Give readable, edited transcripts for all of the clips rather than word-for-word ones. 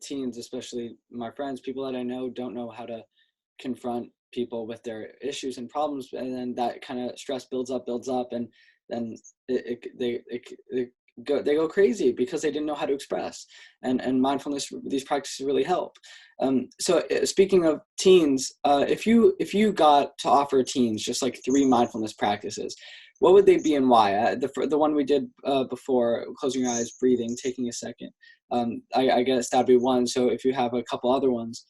teens, especially my friends, people that I know, don't know how to confront people with their issues and problems, and then that kind of stress builds up, and then they go crazy because they didn't know how to express. And mindfulness, these practices really help. So speaking of teens, if you got to offer teens just like 3 mindfulness practices, what would they be and why? The one we did before, closing your eyes, breathing, taking a second. I guess that'd be one. So if you have a couple other ones.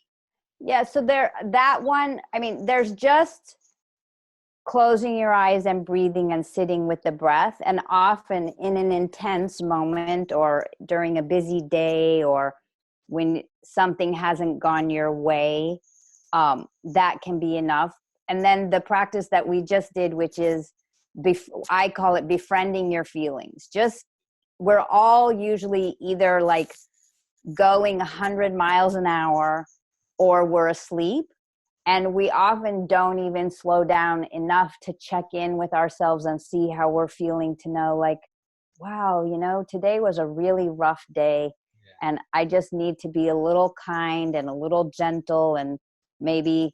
Yeah, so that one, I mean, there's just closing your eyes and breathing and sitting with the breath. And often in an intense moment or during a busy day or when something hasn't gone your way, that can be enough. And then the practice that we just did, which is, I call it befriending your feelings. Just, we're all usually either like going 100 miles an hour or we're asleep. And we often don't even slow down enough to check in with ourselves and see how we're feeling, to know like, wow, today was a really rough day. Yeah. And I just need to be a little kind and a little gentle, and maybe,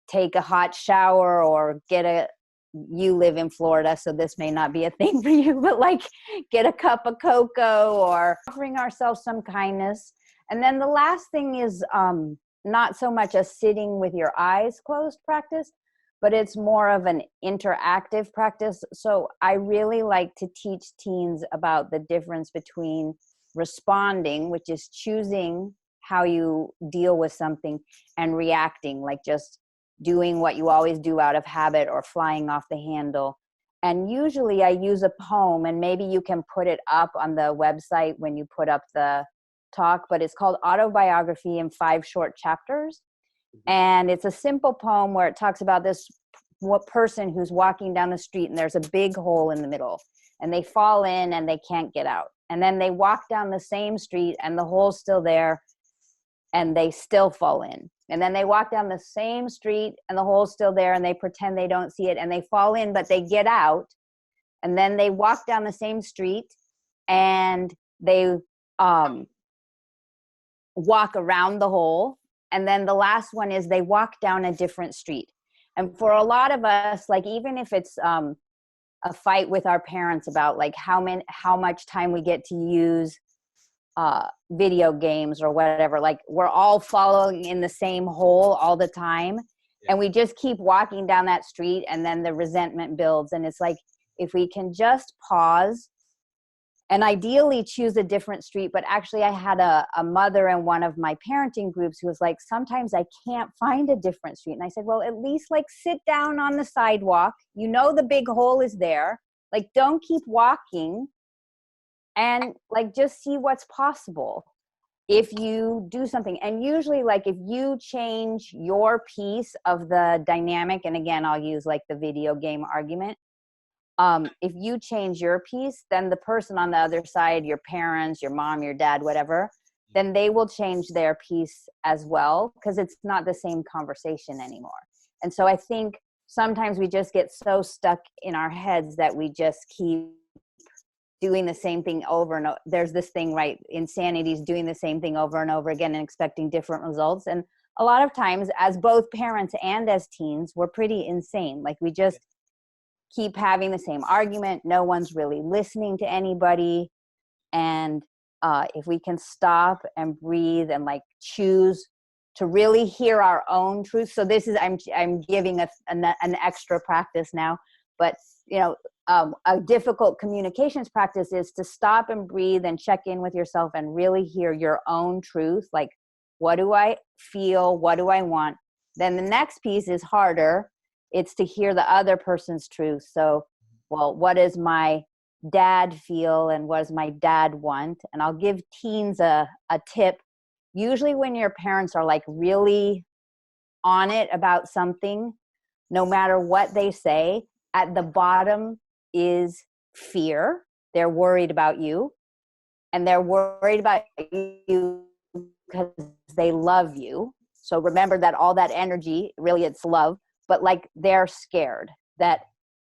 take a hot shower or you live in Florida, so this may not be a thing for you, but like get a cup of cocoa, or offering ourselves some kindness. And then the last thing is, not so much a sitting with your eyes closed practice, but it's more of an interactive practice. So I really like to teach teens about the difference between responding, which is choosing how you deal with something, and reacting, like just doing what you always do out of habit or flying off the handle. And usually I use a poem, and maybe you can put it up on the website when you put up the talk, but it's called Autobiography in 5 Short Chapters. And it's a simple poem where it talks about this person who's walking down the street, and there's a big hole in the middle, and they fall in and they can't get out. And then they walk down the same street and the hole's still there and they still fall in. And then they walk down the same street and the hole's still there and they pretend they don't see it and they fall in, but they get out. And then they walk down the same street and they walk around the hole. And then the last one is they walk down a different street. And for a lot of us, like even if it's a fight with our parents about like how much time we get to use video games or whatever, like we're all following in the same hole all the time. Yeah. And we just keep walking down that street, and then the resentment builds. And it's like, if we can just pause and ideally choose a different street. But actually I had a mother in one of my parenting groups who was like, sometimes I can't find a different street. And I said, well, at least like sit down on the sidewalk. The big hole is there. Like, don't keep walking, and like, just see what's possible if you do something. And usually like if you change your piece of the dynamic, and again, I'll use like the video game argument. If you change your piece, then the person on the other side, your parents, your mom, your dad, whatever, then they will change their piece as well, because it's not the same conversation anymore. And so I think sometimes we just get so stuck in our heads that we just keep doing the same thing over and over. There's this thing, right? Insanity is doing the same thing over and over again and expecting different results. And a lot of times, as both parents and as teens, we're pretty insane. Like, we just keep having the same argument. No one's really listening to anybody. And if we can stop and breathe and like choose to really hear our own truth. So this is, I'm giving an extra practice now, but a difficult communications practice is to stop and breathe and check in with yourself and really hear your own truth. Like, what do I feel? What do I want? Then the next piece is harder. It's to hear the other person's truth. So, well, what does my dad feel and what does my dad want? And I'll give teens a tip. Usually when your parents are like really on it about something, no matter what they say, at the bottom is fear. They're worried about you, and they're worried about you because they love you. So remember that all that energy, really it's love, but like they're scared that,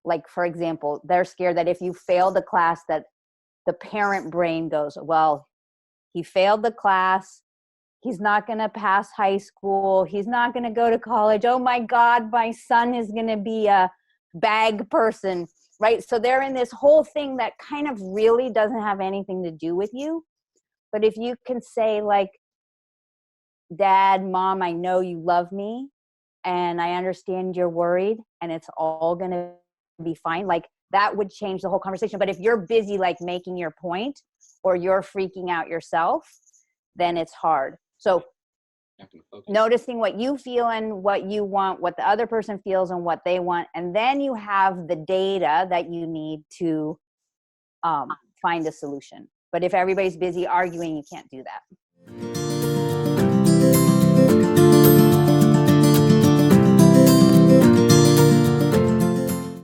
like, for example, they're scared that if you fail the class, that the parent brain goes, well, he failed the class. He's not going to pass high school. He's not going to go to college. Oh my God, my son is going to be a bag person, right? So they're in this whole thing that kind of really doesn't have anything to do with you. But if you can say like, Dad, Mom, I know you love me and I understand you're worried and it's all going to be fine. Like that would change the whole conversation. But if you're busy, like making your point or you're freaking out yourself, then it's hard. So noticing what you feel and what you want, what the other person feels and what they want. And then you have the data that you need to find a solution. But if everybody's busy arguing, you can't do that.